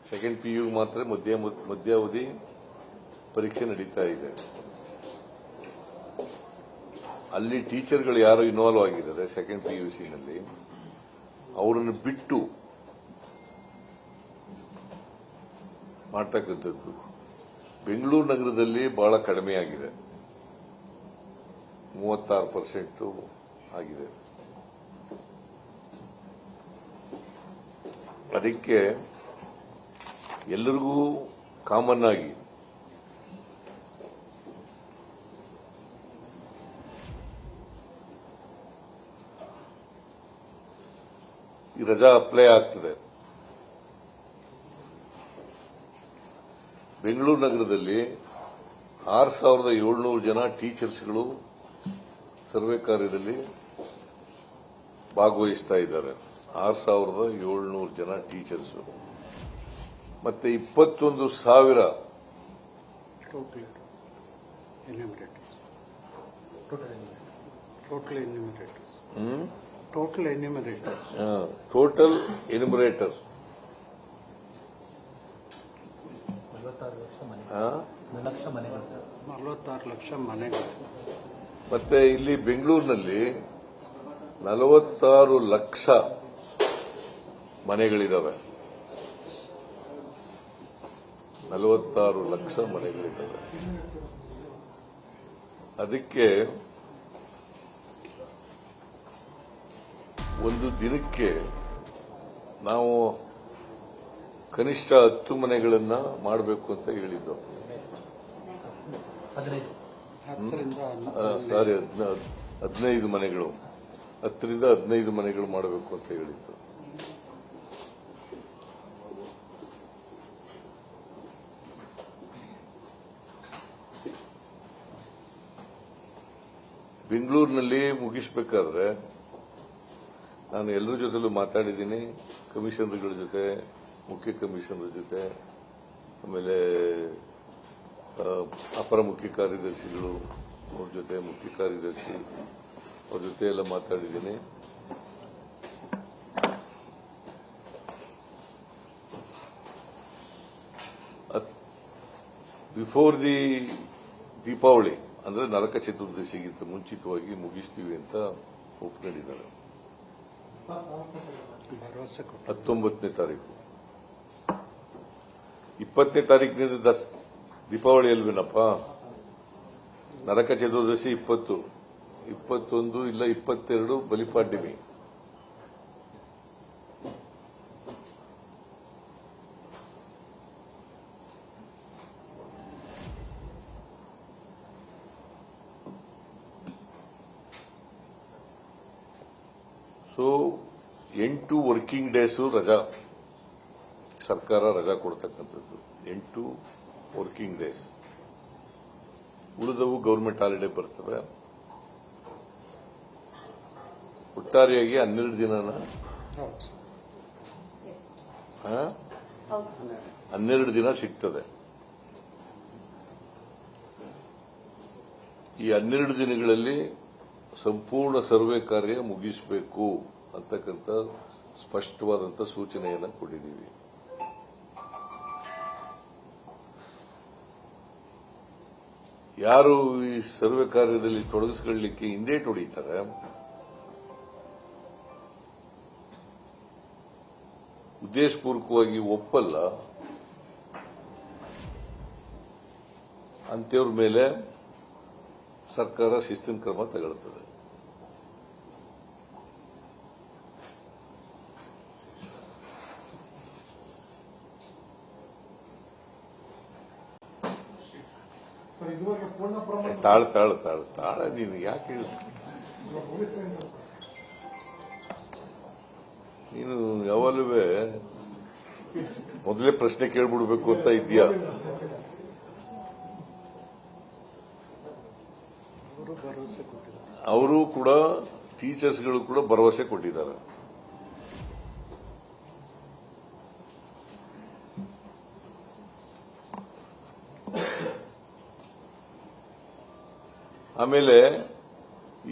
Second PU ಮಾತ್ರ ಮಧ್ಯಾವಧಿ ಪರೀಕ್ಷೆ ನಡೀತಾ ಇದೆ. ಅಲ್ಲಿ ಟೀಚರ್ಗಳು ಯಾರು ಇನ್ವಾಲ್ವ್ ಆಗಿದ್ದಾರೆ ಸೆಕೆಂಡ್ PUCನಲ್ಲಿ ಅವರನ್ನು ಬಿಟ್ಟು ಮಾಡ್ತಕ್ಕಂಥದ್ದು ಬೆಂಗಳೂರು ನಗರದಲ್ಲಿ ಬಹಳ ಕಡಿಮೆಯಾಗಿದೆ, 36% ಆಗಿದೆ. ಅದಕ್ಕೆ ಎಲ್ಲರಿಗೂ ಕಾಮನ್ ಆಗಿ ಈ ರಜಾ ಅಪ್ಲೈ ಆಗ್ತದೆ. ಬೆಂಗಳೂರು ನಗರದಲ್ಲಿ 6,700 ಜನ ಟೀಚರ್ಸ್ಗಳು ಸರ್ವೆ ಕಾರ್ಯದಲ್ಲಿ ಭಾಗವಹಿಸ್ತಾ ಇದ್ದಾರೆ. 6,700 ಜನ ಟೀಚರ್ಸ್ ಮತ್ತೆ 21,000 ಟೋಟಲ್ ಎನ್ಯುಮರೇಟರ್ಸ್ 46 ಲಕ್ಷ ಮನೆಗಳು. ಮತ್ತೆ ಇಲ್ಲಿ ಬೆಂಗಳೂರಿನಲ್ಲಿ 46 ಲಕ್ಷ ಮನೆಗಳಿದಾವೆ. 46 ಲಕ್ಷ ಮನೆಗಳಿದ್ದಾವೆ. ಅದಕ್ಕೆ ಒಂದು ದಿನಕ್ಕೆ ನಾವು ಕನಿಷ್ಠ 10 ಮನೆಗಳನ್ನ ಮಾಡಬೇಕು ಅಂತ ಹೇಳಿದ್ದು. 15 ಮನೆಗಳು, 10ರಿಂದ 15 ಮನೆಗಳು ಮಾಡಬೇಕು ಅಂತ ಹೇಳಿದ್ದು. ಬೆಂಗಳೂರಿನಲ್ಲಿ ಮುಗಿಸಬೇಕಾದ್ರೆ ನಾನು ಎಲ್ಲರ ಜೊತೆಲೂ ಮಾತಾಡಿದ್ದೀನಿ. ಕಮಿಷನರ್ಗಳ ಜೊತೆ, ಮುಖ್ಯ ಕಮಿಷನರ್ ಜೊತೆ, ಆಮೇಲೆ ಅಪರ ಮುಖ್ಯ ಕಾರ್ಯದರ್ಶಿಗಳು ಅವ್ರ ಜೊತೆ, ಮುಖ್ಯ ಕಾರ್ಯದರ್ಶಿ ಅವ್ರ ಜೊತೆ ಎಲ್ಲ ಮಾತಾಡಿದ್ದೀನಿ. ಬಿಫೋರ್ ದಿ ದೀಪಾವಳಿ ಅಂದ್ರೆ ನರಕ ಚತುರ್ದಶಿಗಿಂತ ಮುಂಚಿತವಾಗಿ ಮುಗಿಸ್ತೀವಿ ಅಂತ ಒಪ್ಕೊಂಡಿದ್ದಾರೆ. 19ನೇ ತಾರೀಕು, 20ನೇ ತಾರೀಕಿನಿಂದ ದೀಪಾವಳಿ ಅಲ್ವೇನಪ್ಪ. ನರಕ ಚತುರ್ದಶಿ 20, 21 ಇಲ್ಲ 22 ಬಲಿಪಾಡ್ಯಮಿ. ಸೊ 8 ವರ್ಕಿಂಗ್ ಡೇಸು ರಜಾ, ಸರ್ಕಾರ ರಜಾ ಕೊಡ್ತಕ್ಕಂಥದ್ದು. 8 ವರ್ಕಿಂಗ್ ಡೇಸ್. ಉಳಿದವು ಗವರ್ಮೆಂಟ್ ಹಾಲಿಡೇ ಬರ್ತವೆ. ಒಟ್ಟಾರೆಯಾಗಿ 12 ದಿನನ 12 ದಿನ ಸಿಗ್ತದೆ. ಈ 12 ದಿನಗಳಲ್ಲಿ ಸಂಪೂರ್ಣ ಸರ್ವೆ ಕಾರ್ಯ ಮುಗಿಸಬೇಕು ಅಂತಕ್ಕಂಥ ಸ್ಪಷ್ಟವಾದಂಥ ಸೂಚನೆಯನ್ನು ಕೊಟ್ಟಿದ್ದೀವಿ. ಯಾರು ಈ ಸರ್ವೆ ಕಾರ್ಯದಲ್ಲಿ ತೊಡಗಿಸಿಕೊಳ್ಳಲಿಕ್ಕೆ ಹಿಂದೇಟು ಹೊಡೀತಾರೆ, ಉದ್ದೇಶಪೂರ್ವಕವಾಗಿ ಒಪ್ಪಲ್ಲ, ಅಂತವ್ರ ಮೇಲೆ ಸರ್ಕಾರ ಶಿಸ್ತಿನ ಕ್ರಮ ತಗೊಳ್ತದೆ. ತಾಳ ನೀನು ಯಾಕೆ ನೀನು ಯಾವಾಗಲೂ ಮೊದಲೇ ಪ್ರಶ್ನೆ ಕೇಳ್ಬಿಡ್ಬೇಕು ಅಂತ ಇದೆಯಾ? ಅವರು ಕೂಡ ಟೀಚರ್ಸ್ಗಳು ಕೂಡ ಭರವಸೆ ಕೊಟ್ಟಿದ್ದಾರೆ. ಆಮೇಲೆ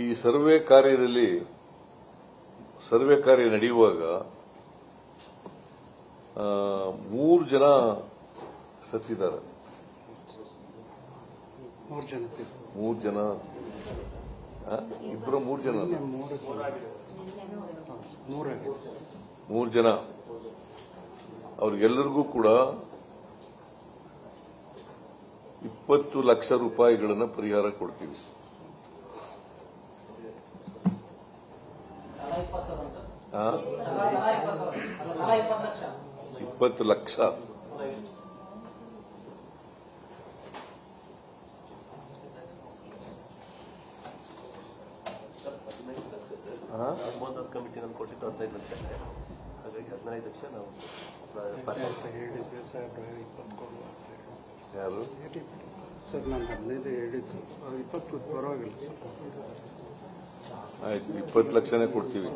ಈ ಸರ್ವೆ ಕಾರ್ಯ ನಡೆಯುವಾಗ 3 ಜನ ಸತ್ತಿದ್ದಾರೆ. 3 ಜನ 3 ಜನ ಇಬ್ಬರು 3 ಜನ 3 ಜನ ಅವ್ರಿಗೆಲ್ಲರಿಗೂ ಕೂಡ 20 ಲಕ್ಷ ರೂಪಾಯಿಗಳನ್ನು ಪರಿಹಾರ ಕೊಡ್ತೀವಿ. 20 ಲಕ್ಷ. ಕಮಿಟಿ ನಮ್ಗೆ ಕೊಟ್ಟಿದ್ದು 15 ಲಕ್ಷ, ಹಾಗಾಗಿ 15 ಲಕ್ಷ ನಾವು ಹೇಳಿದ್ದೆ ಸಾಹೇಬ್ರೆ 20 ಕೊಡುವ ಅಂತ ಹೇಳಿ. ಯಾರು ಸರ್ ನಾನು 15 ಹೇಳಿದ್ದು 20 ಪರವಾಗಿಲ್ಲ ಸರ್. ಆಯ್ತು, 20 ಲಕ್ಷನೇ ಕೊಡ್ತೀವಿ.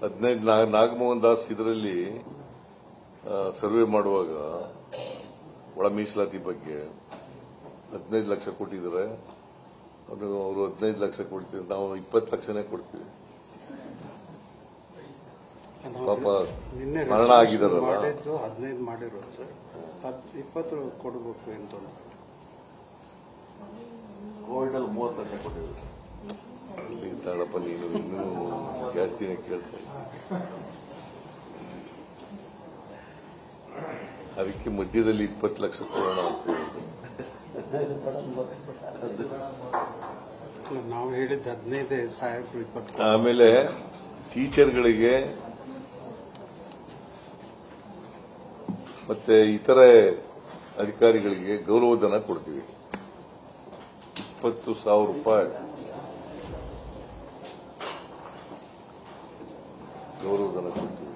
15 ನಾಗಮೋಹನ್ ದಾಸ್ ಇದರಲ್ಲಿ ಸರ್ವೆ ಮಾಡುವಾಗ ಒಳ ಮೀಸಲಾತಿ ಬಗ್ಗೆ 15 ಲಕ್ಷ ಕೊಟ್ಟಿದ್ದಾರೆ. ಅವರು 15 ಲಕ್ಷ ಕೊಡ್ತೀವಿ, ನಾವು 20 ಲಕ್ಷನೇ ಕೊಡ್ತೀವಿ. ಪಾಪ ನಿನ್ನೆ ಮರಣ ಆಗಿದಾರಲ್ಲ, ಮಾಡಿದ್ದು 15 ಮಾಡಿರೋದು ಸರ್, 20 ಕೊಡಬೇಕು ಅಂತ. ಕೋವಿಡ್ ಅಲ್ಲಿ 30 ಲಕ್ಷ ಕೊಟ್ಟಿದ್ದಾರೆ. ಅಲ್ಲಿ ತಾಳಪ್ಪ ನೀನು ಇನ್ನೂ ಜಾಸ್ತಿನೇ ಕೇಳ್ತಾ ಇದ್ದೀನಿ. ಅದಕ್ಕೆ ಮಧ್ಯದಲ್ಲಿ 20 ಲಕ್ಷ ಕೊಡೋಣ ಅಂತ ಹೇಳಿದ್ರು. ನಾವು ಹೇಳಿದ್ದು 15 ಸಾಹೇಬ್ರು 20. ಆಮೇಲೆ ಟೀಚರ್ಗಳಿಗೆ ಮತ್ತೆ ಇತರೆ ಅಧಿಕಾರಿಗಳಿಗೆ ಗೌರವಧನ ಕೊಡ್ತೀವಿ. 20,000 ರೂಪಾಯಿ ಗೌರವಧನ ಕೊಡ್ತೀವಿ.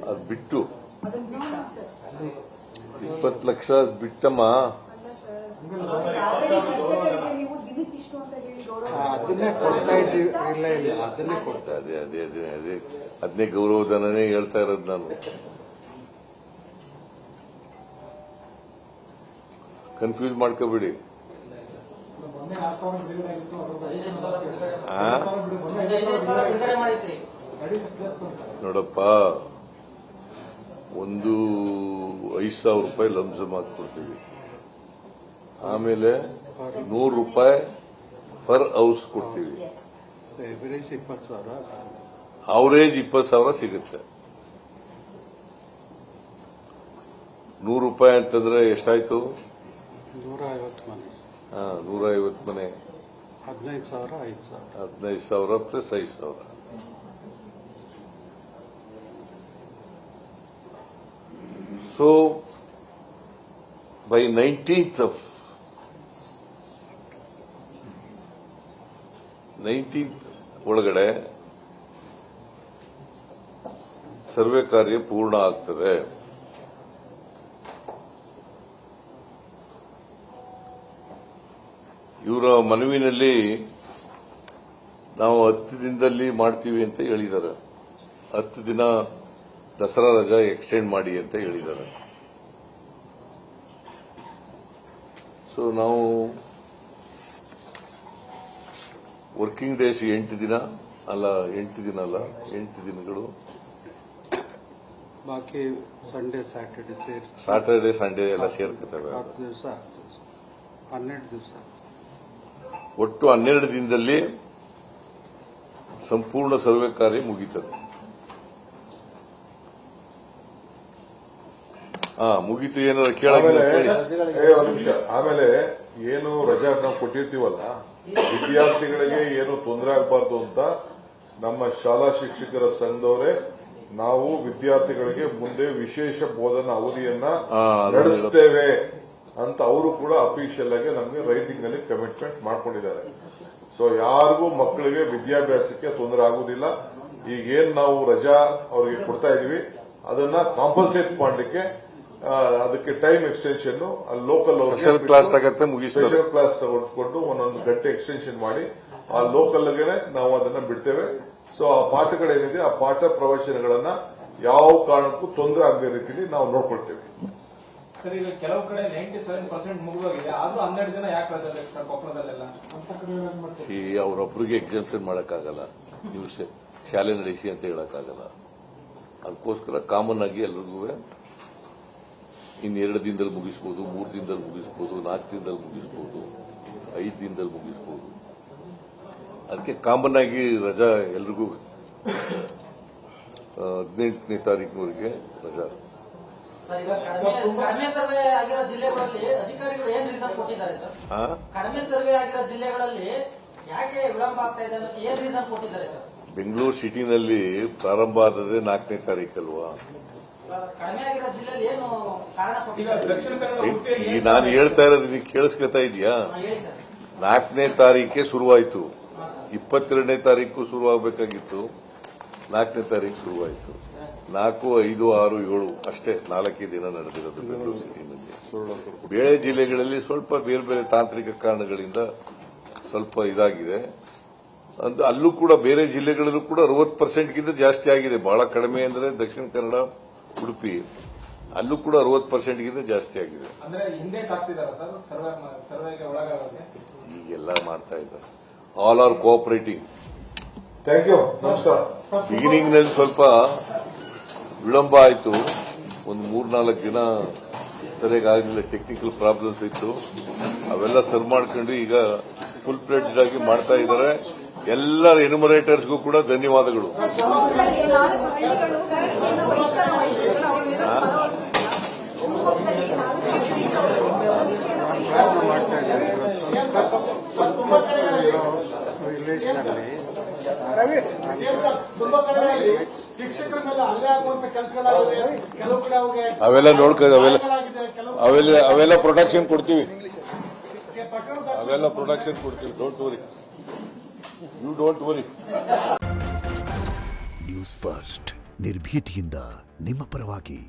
ಅದು ಬಿಟ್ಟು 20 ಲಕ್ಷ ಬಿಟ್ಟಮ್ಮ. ಅದನ್ನೇ ಕೊಡ್ತಾ ಇದ್ದೀವಿ. ಇಲ್ಲ ಅದನ್ನೇ ಕೊಡ್ತಾ. ಅದನ್ನೇ ಗೌರವಧನನೇ ಹೇಳ್ತಾ ಇರೋದು ನಾನು. ಕನ್ಫ್ಯೂಸ್ ಮಾಡ್ಕೋಬೇಡಿ. ನೋಡಪ್ಪ, ಒಂದು 5,000 ರೂಪಾಯಿ ಲಂಸಮ್ ಹಾಕ್ಕೊಡ್ತೀವಿ. ಆಮೇಲೆ 100 ರೂಪಾಯಿ ಪರ್ ಹೌಸ್ ಕೊಡ್ತೀವಿ. ಎವರೇಜ್ 20,000, ಅವರೇಜ್ 20,000 ಸಿಗುತ್ತೆ. 100 ರೂಪಾಯಿ ಅಂತಂದ್ರೆ ಎಷ್ಟಾಯ್ತು? 150 ಮನೆ. 150 ಮನೆ, 15,000, 5,000. 15,000 ಪ್ಲಸ್ 5,000. So, by 19th ಒಳಗಡೆ ಸರ್ವೆ ಕಾರ್ಯ ಪೂರ್ಣ ಆಗ್ತದೆ. ಇವರ ಮನವಿನಲ್ಲಿ ನಾವು 10 ದಿನದಲ್ಲಿ ಮಾಡ್ತೀವಿ ಅಂತ ಹೇಳಿದ್ದಾರೆ. 10 ದಿನ ದಸರಾ ರಜಾ ಎಕ್ಸ್ಟೆಂಡ್ ಮಾಡಿ ಅಂತ ಹೇಳಿದ್ದಾರೆ. ಸೊ ನಾವು ವರ್ಕಿಂಗ್ ಡೇಸ್ 8 ದಿನ ಅಲ್ಲ, 8 ದಿನಗಳು. ಬಾಕಿ ಸಂಡೇ ಸ್ಯಾಟರ್ಡೆ ಸೇರಿ ಸಾಟರ್ಡೆ ಸಂಡೇ ಎಲ್ಲ ಸೇರ್ಕೊತವೆ. 10 ದಿವಸ 12 ದಿವಸ. ಒಟ್ಟು 12 ದಿನದಲ್ಲಿ ಸಂಪೂರ್ಣ ಸರ್ವೆ ಕಾರ್ಯ ಮುಗೀತದೆ. ಮುಗೀತು. ಏನಾದ್ರು ನಿಮಿಷ ಆಮೇಲೆ ಏನು ರಜಾ ನಾವು ಕೊಟ್ಟಿರ್ತೀವಲ್ಲ, ವಿದ್ಯಾರ್ಥಿಗಳಿಗೆ ಏನು ತೊಂದರೆ ಆಗಬಾರ್ದು ಅಂತ ನಮ್ಮ ಶಾಲಾ ಶಿಕ್ಷಕರ ಸಂಘದವರೇ ನಾವು ವಿದ್ಯಾರ್ಥಿಗಳಿಗೆ ಮುಂದೆ ವಿಶೇಷ ಬೋಧನಾ ಅವಧಿಯನ್ನ ನಡೆಸ್ತೇವೆ ಅಂತ ಅವರು ಕೂಡ ಅಫಿಷಿಯಲ್ ಆಗಿ ನಮಗೆ ರೈಟಿಂಗ್ ನಲ್ಲಿ ಕಮಿಟ್ಮೆಂಟ್ ಮಾಡ್ಕೊಂಡಿದ್ದಾರೆ. ಸೊ ಯಾರಿಗೂ ಮಕ್ಕಳಿಗೆ ವಿದ್ಯಾಭ್ಯಾಸಕ್ಕೆ ತೊಂದರೆ ಆಗುವುದಿಲ್ಲ. ಈಗೇನ್ ನಾವು ರಜಾ ಅವರಿಗೆ ಕೊಡ್ತಾ ಇದೀವಿ ಅದನ್ನ ಕಾಂಪನ್ಸೇಟ್ ಮಾಡಲಿಕ್ಕೆ ಅದಕ್ಕೆ time extension local special class special class ಹೊಡ್ಕೊಂಡು ಒಂದೊಂದು ಗಂಟೆ ಎಕ್ಸ್ಟೆನ್ಷನ್ ಮಾಡಿ ಆ ಲೋಕಲ್ಗೆ ನಾವು ಅದನ್ನ ಬಿಡ್ತೇವೆ. ಸೊ ಆ ಪಾಠಗಳೇನಿದೆ ಆ ಪಾಠ ಪ್ರವಚನಗಳನ್ನ ಯಾವ ಕಾರಣಕ್ಕೂ ತೊಂದರೆ ಆಗದ ರೀತಿಯಲ್ಲಿ ನಾವು ನೋಡ್ಕೊಳ್ತೇವೆ. ಸರ್ ಈಗ ಕೆಲವು ಕಡೆ 97% ಮುಗಿದೋಗಿದೆ, ಆದ್ರೂ 12 ದಿನ ಯಾಕೆ ರಜೆ ಬೇಕು ಸರ್ ಕೊಪ್ಪಳದಲ್ಲೆಲ್ಲ? ಅವರೊಬ್ಬರಿಗೆ ಎಕ್ಸಾಮ್ಷನ್ ಮಾಡೋಕ್ಕಾಗಲ್ಲ, ನೀವು ಶಾಲೆ ನಡೆಸಿ ಅಂತ ಹೇಳಕ್ಕಾಗಲ್ಲ. ಅದಕ್ಕೋಸ್ಕರ ಕಾಮನ್ ಆಗಿ ಎಲ್ರಿಗೂ ಇನ್ನು 2 ದಿನದಲ್ಲಿ ಮುಗಿಸ್ಬೋದು, 3 ದಿನದಲ್ಲಿ ಮುಗಿಸ್ಬೋದು, 4 ದಿನದಲ್ಲಿ ಮುಗಿಸ್ಬೋದು, 5 ದಿನದಲ್ಲಿ ಮುಗಿಸ್ಬೋದು. ಅದಕ್ಕೆ ಕಾಮನ್ ಆಗಿ ರಜಾ ಎಲ್ರಿಗೂ 18ನೇ ತಾರೀಕಿನವರೆಗೆ ರಜಾ. ಈಗ ಕಡಿಮೆ ಸರ್ವೆ ಆಗಿರೋ ಜಿಲ್ಲೆಗಳಲ್ಲಿ ಅಧಿಕಾರಿಗಳು ಏನ್ ರೀಸನ್ ಕೊಟ್ಟಿದ್ದಾರೆ ಸರ್? ಕಡಿಮೆ ಸರ್ವೆ ಆಗಿರೋ ಜಿಲ್ಲೆಗಳಲ್ಲಿ ಯಾಕೆ ವಿಳಂಬ ಆಗ್ತಾ ಇದೆ ಅನ್ನೋದು ಏನ್ ರೀಸನ್ ಕೊಟ್ಟಿದ್ದಾರೆ ಸರ್? ಬೆಂಗಳೂರು ಸಿಟಿನಲ್ಲಿ ಪ್ರಾರಂಭ ಆದದೇ 4ನೇ ತಾರೀಕಲ್ವಾ? ಕಡಿಮೆ ಆಗಿರೋ ಜಿಲ್ಲೆಯಲ್ಲಿ ಏನು ಕಾರಣ ಈಗ ಕೊಟ್ಟಿದ್ದಾರೆ? ದಕ್ಷಿಣ ಕನ್ನಡ ಉಡುಪಿಯಲ್ಲಿ ಈಗ ನಾನು ಹೇಳ್ತಾ ಇರೋದು ನೀವು ಕೇಳಿಸ್ಕೊತಾ ಇದೆಯಾ? ಹೇಳಿ ಸರ್. 4ನೇ ತಾರೀಕೆ ಶುರುವಾಯಿತು, 22ನೇ ತಾರೀಕು ಶುರುವಾಗಬೇಕಾಗಿತ್ತು, 4ನೇ ತಾರೀಕು ಶುರುವಾಯಿತು. 4, 5, 6, 7 ಅಷ್ಟೇ 4 ದಿನ ನಡೆದಿರೋದು ಬೆಂಗಳೂರು ಸಿಟಿನಲ್ಲಿ. ಬೇರೆ ಜಿಲ್ಲೆಗಳಲ್ಲಿ ಸ್ವಲ್ಪ ಬೇರೆ ಬೇರೆ ತಾಂತ್ರಿಕ ಕಾರಣಗಳಿಂದ ಸ್ವಲ್ಪ ಇದಾಗಿದೆ. ಅಲ್ಲೂ ಕೂಡ ಬೇರೆ ಜಿಲ್ಲೆಗಳಲ್ಲೂ ಕೂಡ 60%ಗಿಂತ ಜಾಸ್ತಿ ಆಗಿದೆ. ಬಹಳ ಕಡಿಮೆ ಅಂದ್ರೆ ದಕ್ಷಿಣ ಕನ್ನಡ, ಉಡುಪಿ, ಅಲ್ಲೂ ಕೂಡ 60%ಗಿಂತ ಜಾಸ್ತಿ ಆಗಿದೆ. ಅಂದ್ರೆ ಹಿಂದೇಟ್ ಆಗ್ತಿದಾರ ಸರ್ ಸರ್ವೆಗೆ ಒಳಗಾಗೋಕೆ? ಈಗೆಲ್ಲ ಮಾಡ್ತಾ ಇದ್ದಾರೆ. All are cooperating. Thank you, ನಮಸ್ಕಾರ. ಬಿಗಿನಿಂಗ್ನಲ್ಲಿ ಸ್ವಲ್ಪ ವಿಳಂಬ ಆಯಿತು, ಒಂದು 3-4 ದಿನ ಸರಿಯಾಗಿ ಆಗಲಿಲ್ಲ, ಟೆಕ್ನಿಕಲ್ ಪ್ರಾಬ್ಲಮ್ಸ್ ಇತ್ತು. ಅವೆಲ್ಲ ಸರಿ ಮಾಡ್ಕೊಂಡು ಈಗ ಫುಲ್ ಫ್ಲೆಡ್ಜ್ ಆಗಿ ಮಾಡ್ತಾ ಇದ್ದಾರೆ. ಎಲ್ಲ ಎನ್ಯುಮರೇಟರ್ಸ್ಗೂ ಕೂಡ ಧನ್ಯವಾದಗಳು. ಪ್ರಯತ್ನ ಮಾಡ್ತಾ ಇದ್ದಾರೆ ಸಂಸ್ಕೃತ ವಿಲೇಜ್ನಲ್ಲಿ ತುಂಬಾ ಕಡೆಗಳಲ್ಲಿ ಶಿಕ್ಷಕರ ಮೇಲೆ ಹಲ್ಲೆ ಆಗುವಂತ ಕೆಲಸಗಳಾಗಿದೆ. ಕೆಲವು ಕಡೆ ಅವ್ರಿಗೆ ಅವೆಲ್ಲ ನೋಡ್ಕೊ, ಅವೆಲ್ಲ ಪ್ರೊಟೆಕ್ಷನ್ ಕೊಡ್ತೀವಿ, ಅವೆಲ್ಲ ಪ್ರೊಟೆಕ್ಷನ್ ಕೊಡ್ತೀವಿ. Don't worry, you don't worry. News first ನಿರ್ಭೀತಿಯಿಂದ ನಿಮ್ಮ ಪರವಾಗಿ.